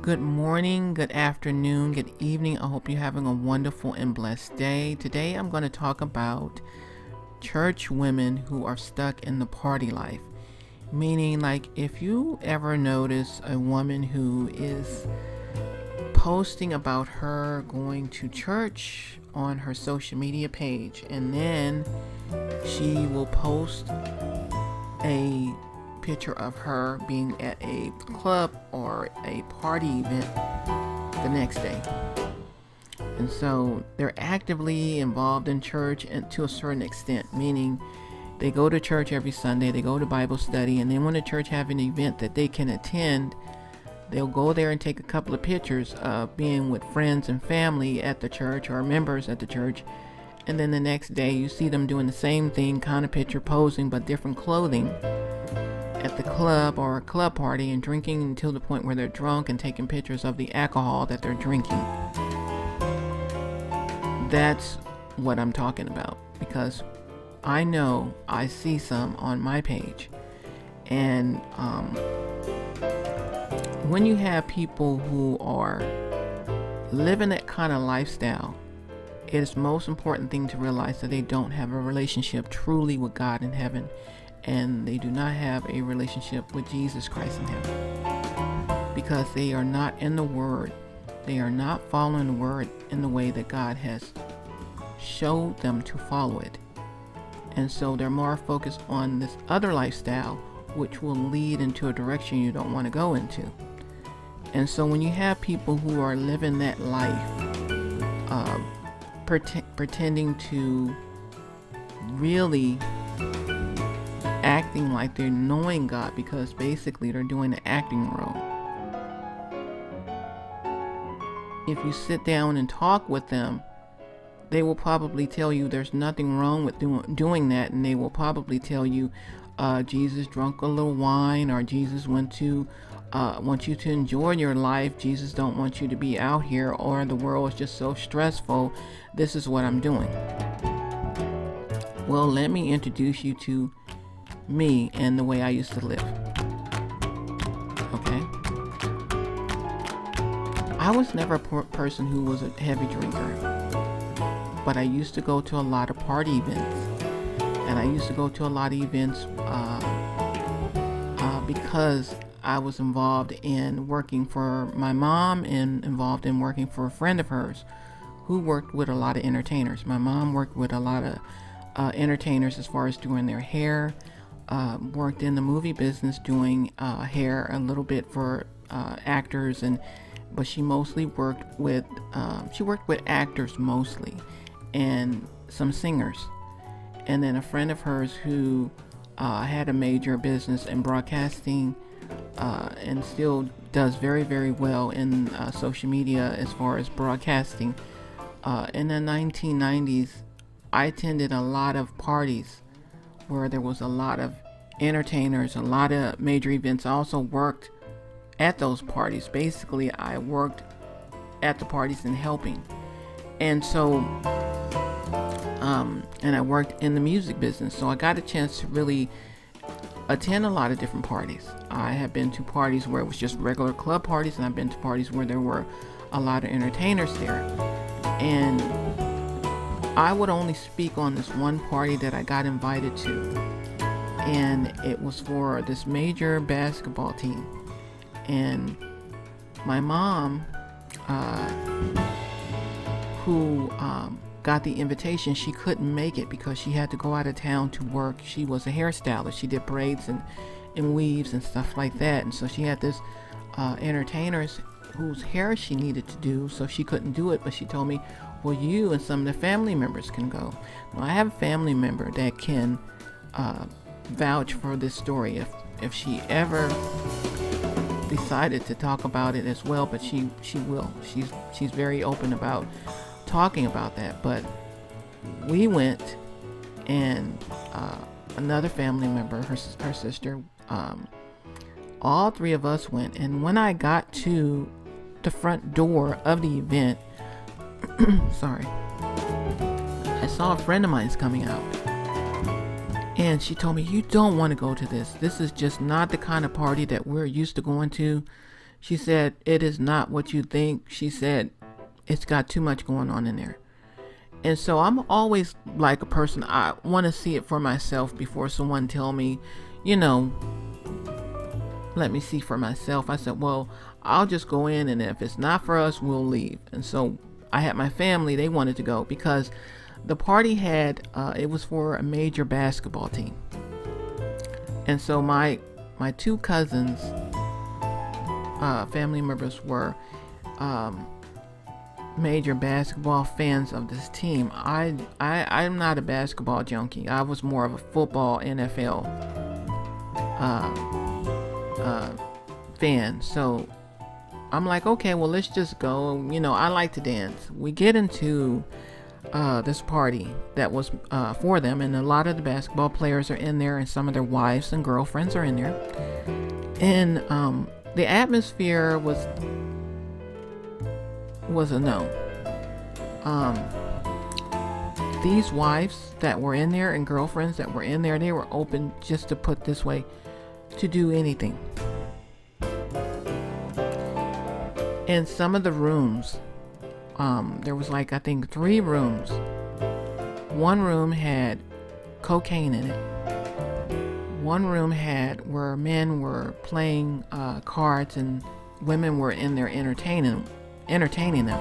Good morning, good afternoon, good evening. I hope you're having a wonderful and blessed day. Today I'm going to talk about church women who are stuck in the party life. Meaning, like, if you ever notice a woman who is posting about her going to church on her social media page, and then she will post a picture of her being at a club or a party event the next day. And so they're actively involved in church and to a certain extent, meaning they go to church every Sunday, they go to Bible study, and then when the church have an event that they can attend, they'll go there and take a couple of pictures of being with friends and family at the church or members at the church. And then the next day you see them doing the same thing, kind of picture posing, but different clothing at the club or a club party and drinking until the point where they're drunk and taking pictures of the alcohol that they're drinking. That's what I'm talking about, because I know I see some on my page. And when you have people who are living that kind of lifestyle, it is the most important thing to realize that they don't have a relationship truly with God in heaven, and they do not have a relationship with Jesus Christ in heaven, because they are not in the Word. They are not following the Word in the way that God has showed them to follow it. And so they're more focused on this other lifestyle, which will lead into a direction you don't want to go into. And so when you have people who are living that life, pretending to really acting like they're knowing God, because basically they're doing the acting role. If you sit down and talk with them, they will probably tell you there's nothing wrong with doing that, and they will probably tell you Jesus drank a little wine, or Jesus wants you to enjoy your life. Jesus don't want you to be out here, or the world is just so stressful. This is what I'm doing. Well, let me introduce you to me and the way I used to live. Okay? I was never a person who was a heavy drinker, but I used to go to a lot of party events, and I used to go to a lot of events because I was involved in working for my mom and involved in working for a friend of hers who worked with a lot of entertainers. My mom worked with a lot of entertainers as far as doing their hair, worked in the movie business doing hair a little bit for actors, but she mostly worked with actors mostly, and some singers. And then a friend of hers who had a major business in broadcasting and still does very, very well in social media as far as broadcasting. In the 1990s, I attended a lot of parties where there was a lot of entertainers, a lot of major events. I also worked at those parties. Basically, I worked at the parties and helping. And so, and I worked in the music business. So I got a chance to really attend a lot of different parties. I have been to parties where it was just regular club parties, and I've been to parties where there were a lot of entertainers there. And I would only speak on this one party that I got invited to, and it was for this major basketball team. And my mom, who got the invitation, she couldn't make it because she had to go out of town to work. She was a hairstylist. She did braids and weaves and stuff like that. And so she had this entertainers whose hair she needed to do, so she couldn't do it. But she told me, well, you and some of the family members can go. Well, I have a family member that can vouch for this story if she ever decided to talk about it as well, but she will. She's very open about talking about that. But we went, and another family member, her sister, all three of us went. And when I got to the front door of the event, sorry, I saw a friend of mine's coming out, and she told me, you don't want to go to this. This is just not the kind of party that we're used to going to. She said, it is not what you think. She said, it's got too much going on in there. And so I'm always like a person, I want to see it for myself before someone tell me, let me see for myself. I said, well, I'll just go in, and if it's not for us, we'll leave. And so I had my family, they wanted to go because the party had, it was for a major basketball team. And so my two cousins, family members were major basketball fans of this team. I'm not a basketball junkie. I was more of a football NFL fan. So I'm like, okay, well, let's just go. I like to dance. We get into this party that was for them, and a lot of the basketball players are in there, and some of their wives and girlfriends are in there. And the atmosphere was a no. These wives that were in there and girlfriends that were in there, they were open, just to put this way, to do anything. In some of the rooms, there was I think 3 rooms. One room had cocaine in it. One room had where men were playing cards and women were in there entertaining them.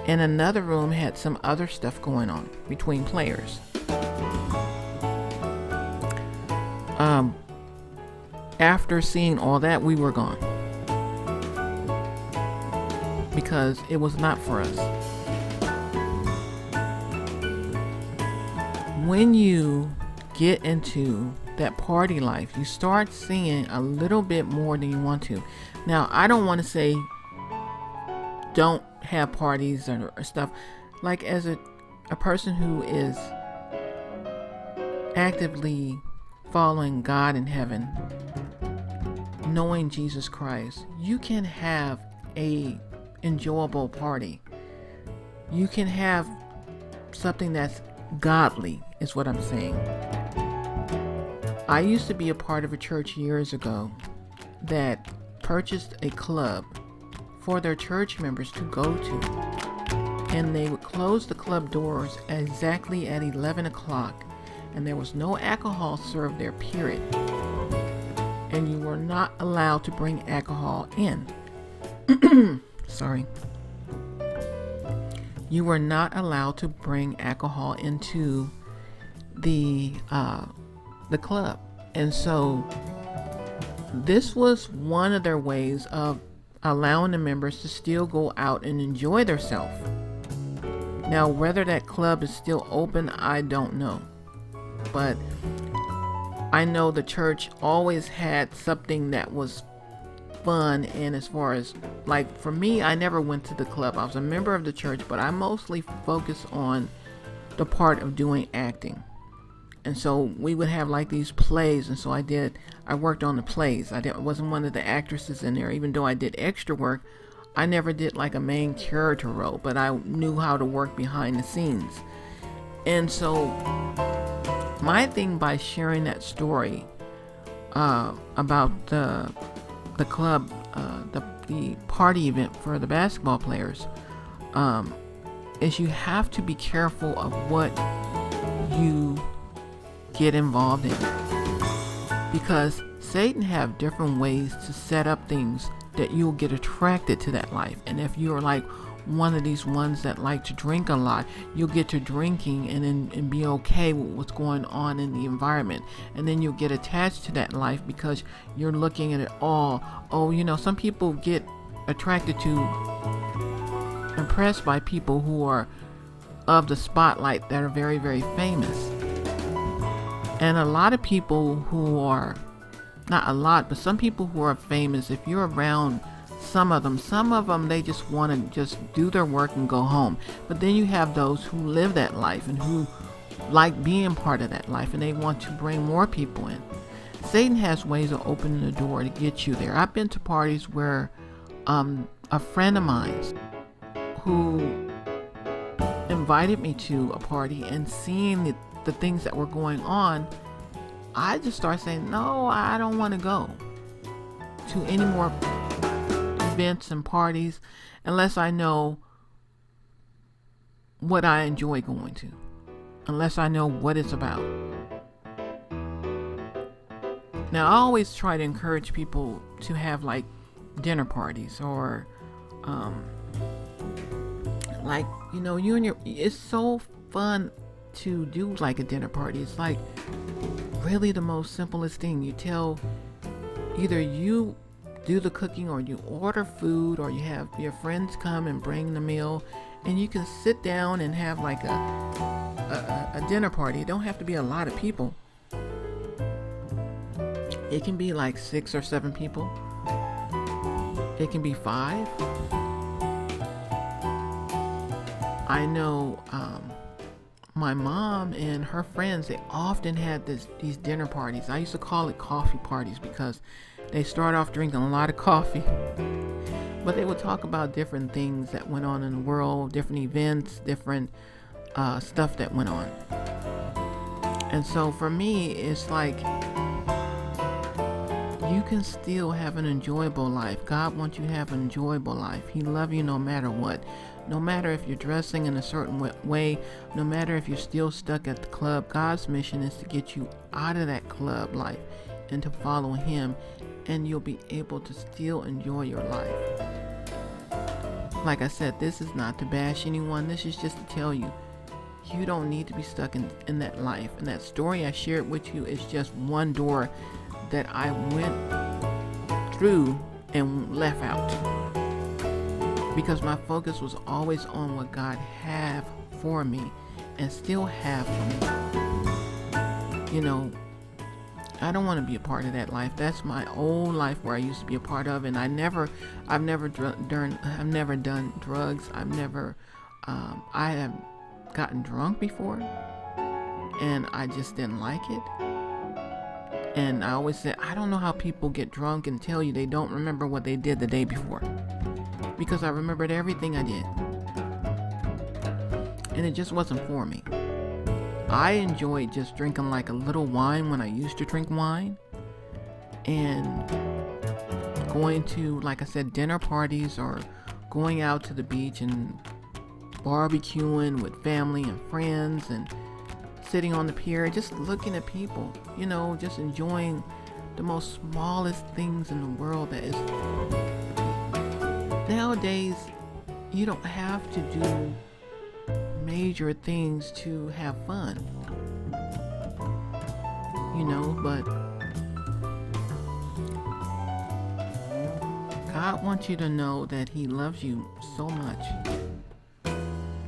And another room had some other stuff going on between players. After seeing all that, we were gone, because it was not for us. When you get into that party life, you start seeing a little bit more than you want to. Now, I don't want to say don't have parties or stuff. Like, as a person who is actively following God in heaven, knowing Jesus Christ, you can have a enjoyable party. You can have something that's godly, is what I'm saying. I used to be a part of a church years ago that purchased a club for their church members to go to, and they would close the club doors exactly at 11 o'clock, and there was no alcohol served there, period. And you were not allowed to bring alcohol in. Sorry. You were not allowed to bring alcohol into the club. And so this was one of their ways of allowing the members to still go out and enjoy themselves. Now, whether that club is still open, I don't know. But I know the church always had something that was fun. And as far as, like, for me, I never went to the club. I was a member of the church, but I mostly focused on the part of doing acting. And so we would have like these plays, and so I worked on the plays. I wasn't one of the actresses in there, even though I did extra work. I never did like a main character role, but I knew how to work behind the scenes. And so my thing by sharing that story about the club, the party event for the basketball players, is you have to be careful of what you get involved in, because Satan have different ways to set up things that you'll get attracted to that life. And if you're like one of these ones that like to drink a lot, you'll get to drinking and be okay with what's going on in the environment, and then you'll get attached to that life because you're looking at it all. Some people get attracted to, impressed by people who are of the spotlight, that are very, very famous. And a lot of people who are, not a lot, but some people who are famous, if you're around some of them, they just want to just do their work and go home. But then you have those who live that life and who like being part of that life, and they want to bring more people in. Satan has ways of opening the door to get you there. I've been to parties where a friend of mine who invited me to a party, and seeing the things that were going on, I just started saying, no, I don't want to go to any more events and parties unless I know what I enjoy going to, unless I know what it's about. Now, I always try to encourage people to have like dinner parties or like, you know, it's so fun to do like a dinner party. It's like really the most simplest thing. You tell, either you do the cooking or you order food or you have your friends come and bring the meal, and you can sit down and have like a dinner party. It don't have to be a lot of people. It can be like 6 or 7 people. It can be 5. I know my mom and her friends, they often had these dinner parties. I used to call it coffee parties because they start off drinking a lot of coffee. But they would talk about different things that went on in the world, different events, different stuff that went on. And so for me, it's like you can still have an enjoyable life. God wants you to have an enjoyable life. He loves you no matter what. No matter if you're dressing in a certain way, no matter if you're still stuck at the club, God's mission is to get you out of that club life and to follow Him, and you'll be able to still enjoy your life. Like I said, this is not to bash anyone. This is just to tell you, you don't need to be stuck in that life. And that story I shared with you is just one door that I went through and left out, because my focus was always on what God have for me and still have for me. You know, I don't want to be a part of that life. That's my old life where I used to be a part of, and I've never done drugs. I have gotten drunk before, and I just didn't like it. And I always said, I don't know how people get drunk and tell you they don't remember what they did the day before, because I remembered everything I did, and it just wasn't for me. I enjoyed just drinking like a little wine when I used to drink wine, and going to, like I said, dinner parties or going out to the beach and barbecuing with family and friends and sitting on the pier, just looking at people, you know, just enjoying the most smallest things in the world. That is, nowadays, you don't have to do major things to have fun, you know, but God wants you to know that He loves you so much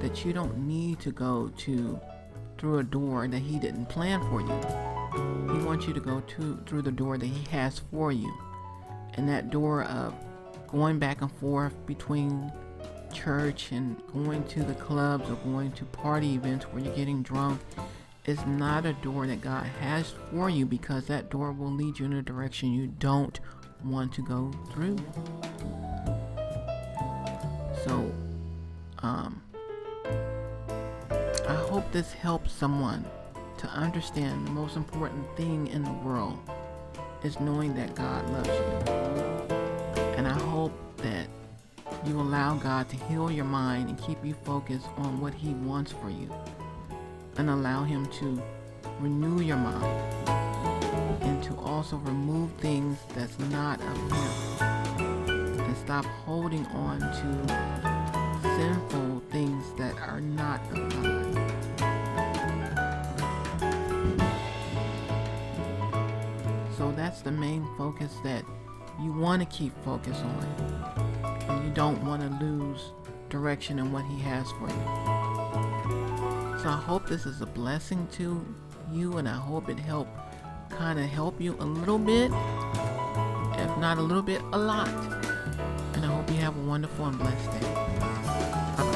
that you don't need to go through a door that He didn't plan for you. He wants you to go through the door that He has for you. And that door of going back and forth between church and going to the clubs or going to party events where you're getting drunk is not a door that God has for you, because that door will lead you in a direction you don't want to go through. So, I hope this helps someone to understand the most important thing in the world is knowing that God loves you. And I hope that you allow God to heal your mind and keep you focused on what He wants for you, and allow Him to renew your mind and to also remove things that's not of Him, and stop holding on to sinful things that are not of God. So that's the main focus that you want to keep focus on, and you don't want to lose direction in what He has for you. So I hope this is a blessing to you, and I hope it help you a little bit, if not a little bit, a lot. And I hope you have a wonderful and blessed day. Bye-bye.